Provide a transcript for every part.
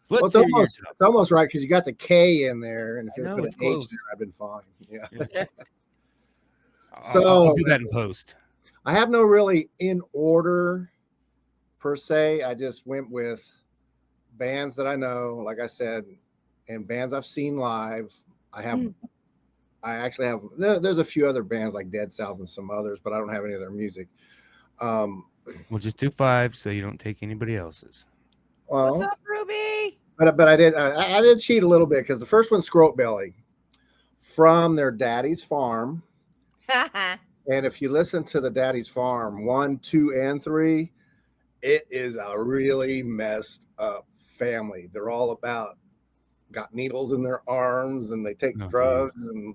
So let's Well, hear it's almost right because you got the K in there, and if you put an H there, I've been fine. Yeah. So I'll do that in post. I have no really in order per se. I just went with bands that I know, like I said, and bands I've seen live. I actually have. There's a few other bands like Dead South and some others, but I don't have any of their music. We'll just do 5 so you don't take anybody else's. Well, what's up, Ruby? But I did cheat a little bit because the first one's Scoat Belly from their Daddy's Farm. And if you listen to the Daddy's Farm 1, 2, and 3, it is a really messed up family. They're all about got needles in their arms and they take drugs and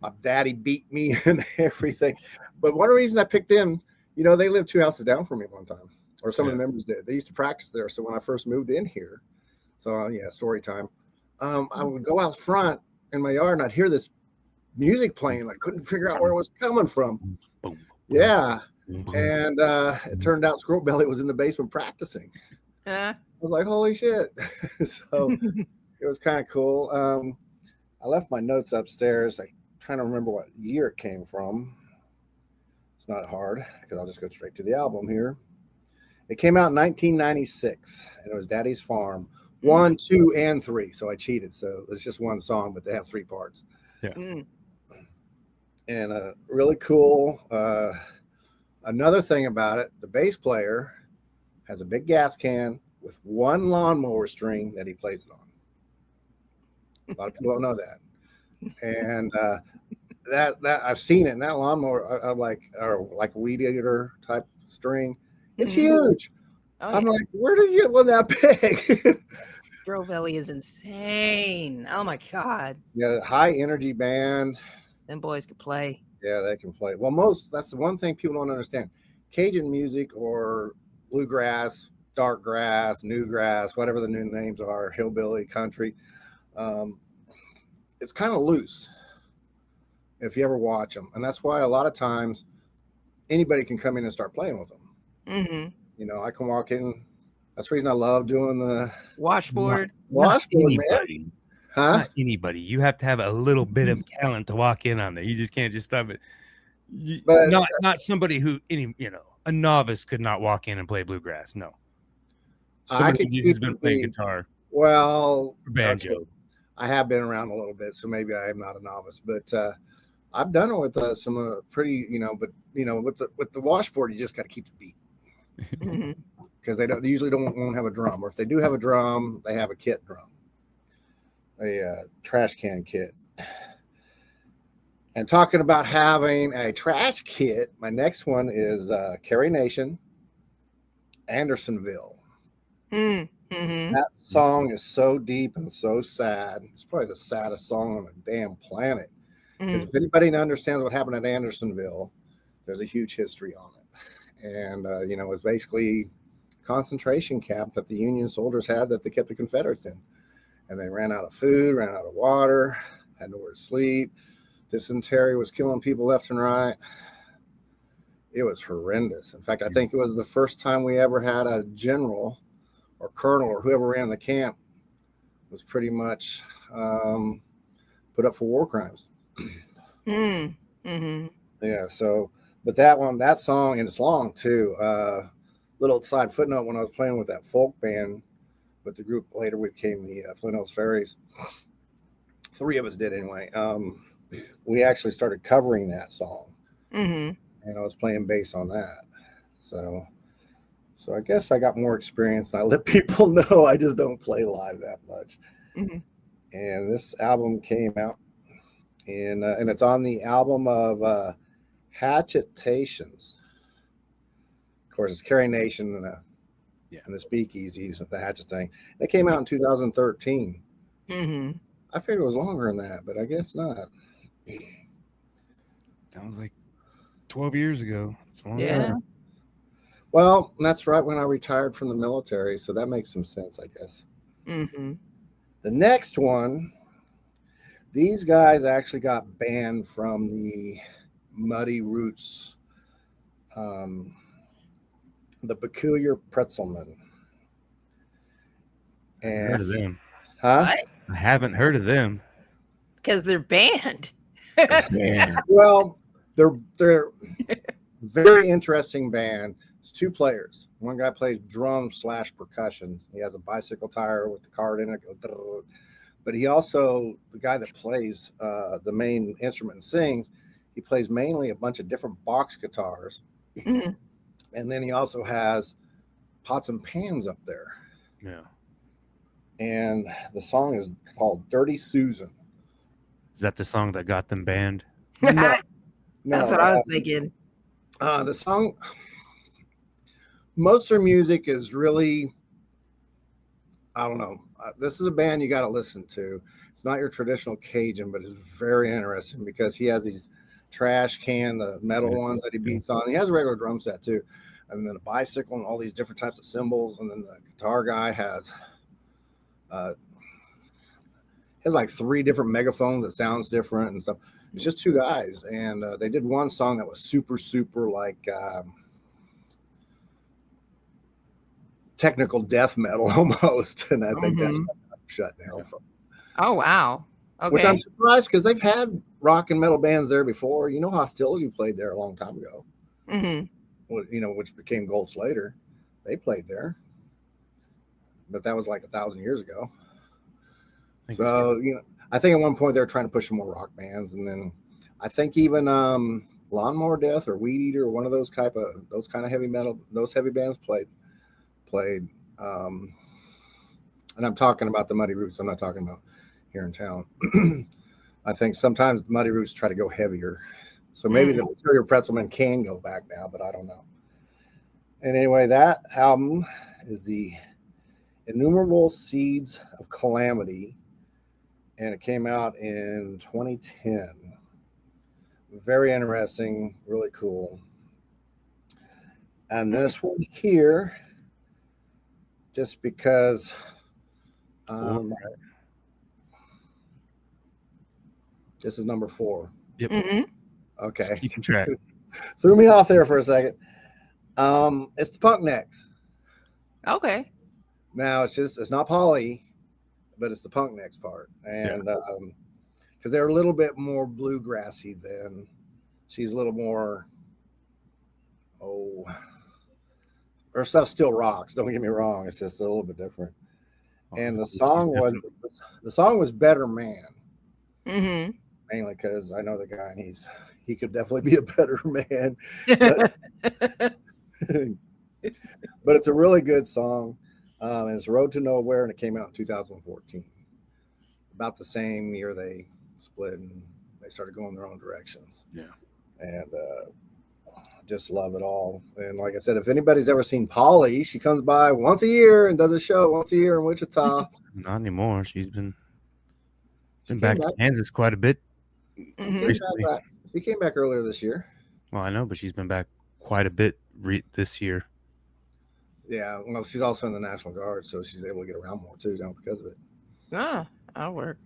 my daddy beat me and everything. But one reason I picked them, they lived 2 houses down from me one time, or some of the members did. They used to practice there. So when I first moved in here, story time. I would go out front in my yard and I'd hear this music playing. I couldn't figure out where it was coming from. Yeah. And it turned out Scoat Belly was in the basement practicing. I was like, holy shit. So it was kind of cool. I left my notes upstairs. I'm trying to remember what year it came from. It's not hard because I'll just go straight to the album here. It came out in 1996 and it was Daddy's Farm 1, 2, and 3. So I cheated. So it's just one song, but they have 3 parts. Yeah. And really cool. Another thing about it, the bass player has a big gas can with 1 lawnmower string that he plays it on. A lot of people don't know that. And that I've seen it. And that lawnmower, like a weed eater type string, it's huge. I'm like, where did you get one that big? Scoat Belly is insane. Oh my God. Yeah, high energy band. Them boys can play. Yeah, they can play. Well, that's the one thing people don't understand. Cajun music or bluegrass, dark grass, new grass, whatever the new names are, hillbilly, country, it's kind of loose if you ever watch them. And that's why a lot of times anybody can come in and start playing with them. I can walk in. That's the reason I love doing the washboard. Anybody. Man. Huh? Not anybody. You have to have a little bit of talent to walk in on there. You just can't just stop it. But not somebody who a novice could not walk in and play bluegrass. No. Somebody who's been playing guitar. Well, banjo. Okay. I have been around a little bit, so maybe I am not a novice, but I've done it with some pretty, with the washboard, you just got to keep the beat because they usually won't have a drum, or if they do have a drum, they have a kit drum, a trash can kit. And talking about having a trash kit, my next one is Carrie Nation, Andersonville. That song is so deep and so sad. It's probably the saddest song on the damn planet. Because if anybody understands what happened at Andersonville, there's a huge history on it. And, it was basically a concentration camp that the Union soldiers had that they kept the Confederates in. And they ran out of food, ran out of water, had nowhere to sleep. Dysentery was killing people left and right. It was horrendous. In fact, I think it was the first time we ever had a general or colonel or whoever ran the camp was pretty much put up for war crimes. Yeah. So, but that song, and it's long too. Little side footnote: when I was playing with that folk band, with the group later became the Flint Hills Fairies. 3 of us did anyway. We actually started covering that song, and I was playing bass on that. So I guess I got more experience than I let people know. I just don't play live that much. And this album came out, and it's on the album of Hatchetations. Of course, it's Carrie Nation and the Speakeasy, the Hatchet thing. It came out in 2013. I figured it was longer than that, but I guess not. That was like 12 years ago. It's long time. Well, that's right when I retired from the military, so that makes some sense, I guess. The next one, these guys actually got banned from the Muddy Roots, the Peculiar Pretzelmen. And Heard of them? huh? What? I haven't heard of them. Because they're banned. Man. Well, they're very interesting band. It's two players. One guy plays drums / percussion. He has a bicycle tire with the card in it. But he also, the guy that plays the main instrument and sings, he plays mainly a bunch of different box guitars. Mm-hmm. And then he also has pots and pans up there. Yeah. And the song is called Dirty Susan. Is that the song that got them banned? No, That's what I was thinking. The song, most of their music is really, I don't know. This is a band you got to listen to. It's not your traditional Cajun, but it's very interesting because he has these trash can, the metal ones that he beats on. He has a regular drum set too, and then a bicycle and all these different types of cymbals. And then the guitar guy has like 3 different megaphones that sounds different and stuff. It's just 2 guys, and they did one song that was super like technical death metal almost, and I think that's shut down from. Oh wow! Okay. Which I'm surprised because they've had rock and metal bands there before. You know, Hostility played there a long time ago. You know, which became Gold's later. They played there, but that was like 1,000 years ago. So, you know, I think at one point they were trying to push some more rock bands, and then I think even Lawnmower Death or Weed Eater or one of those kind of heavy metal, those heavy bands played. And I'm talking about the Muddy Roots. I'm not talking about here in town. I think sometimes the Muddy Roots try to go heavier, so maybe the Pretzelmen can go back now, but I don't know. And anyway, that album is the Innumerable Seeds of Calamity. And it came out in 2010. Very interesting, really cool. And this one here, just because this is number 4. Yep. Okay. Keep track. Threw me off there for a second. It's the Punknecks. Okay. Now it's not Polly, but it's the Punknecks part, and because they're a little bit more bluegrassy than she's a little more. Her stuff still rocks. Don't get me wrong; it's just a little bit different. And the song was Better Man, mainly because I know the guy, and he could definitely be a better man. But it's a really good song. And it's Road to Nowhere, and it came out in 2014. About the same year they split and they started going their own directions. Yeah. And just love it all. And like I said, if anybody's ever seen Polly, she comes by once a year and does a show once a year in Wichita. Not anymore. She's been back to Kansas quite a bit. She came back earlier this year. Well, I know, but she's been back quite a bit this year. Yeah, well, she's also in the National Guard, so she's able to get around more too, because of it. That'll work.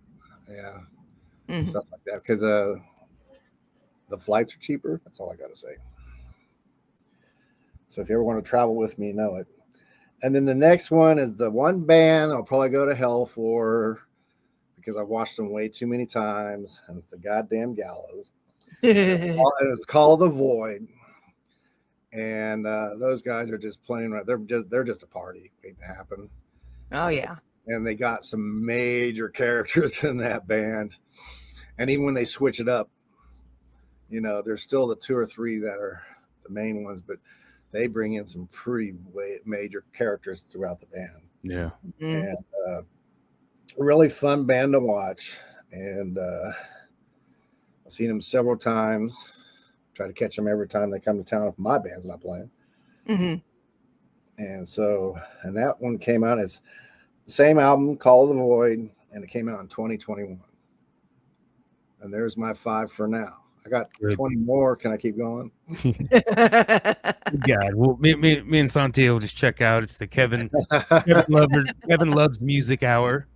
Yeah, stuff like that. Because the flights are cheaper. That's all I got to say. So if you ever want to travel with me, you know it. And then the next one is the one band I'll probably go to hell for because I've watched them way too many times, and it's the goddamn Gallows. And it's Call of the Void. And those guys are just playing right. They're just a party waiting to happen. Oh yeah. And they got some major characters in that band. And even when they switch it up, you know, there's still the 2 or 3 that are the main ones, but they bring in some pretty major characters throughout the band. Yeah. And a really fun band to watch. And I've seen them several times. Try to catch them every time they come to town if my band's not playing. And that one came out as the same album, Call of the Void, and it came out in 2021. And there's my 5 for now. I got 20 more. Can I keep going? God, well, me and Santi will just check out. It's the Kevin Loves Music Hour.